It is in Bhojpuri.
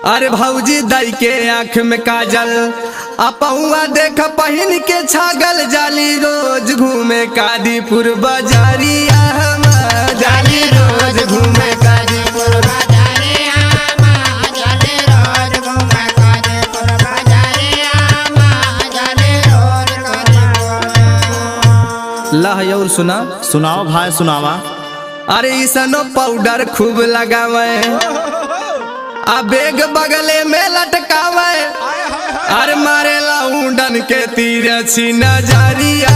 अरे भौजी दाई के आँख में काजल अपौआ देख पहिन के छागल जाली रोज घूमे कादीपुर बाजारिया जाली रोज घूमे कादीपुर बाजारिया जाले रोज घूमे कादीपुर बाजारिया जाले रोज लह और सुना सुनाओ भाई सुनावा। अरे ईसनो पाउडर खूब लगावे आ बेग बगले में लटकावे अरे मारे लाउंडन के तीर छी नजरिया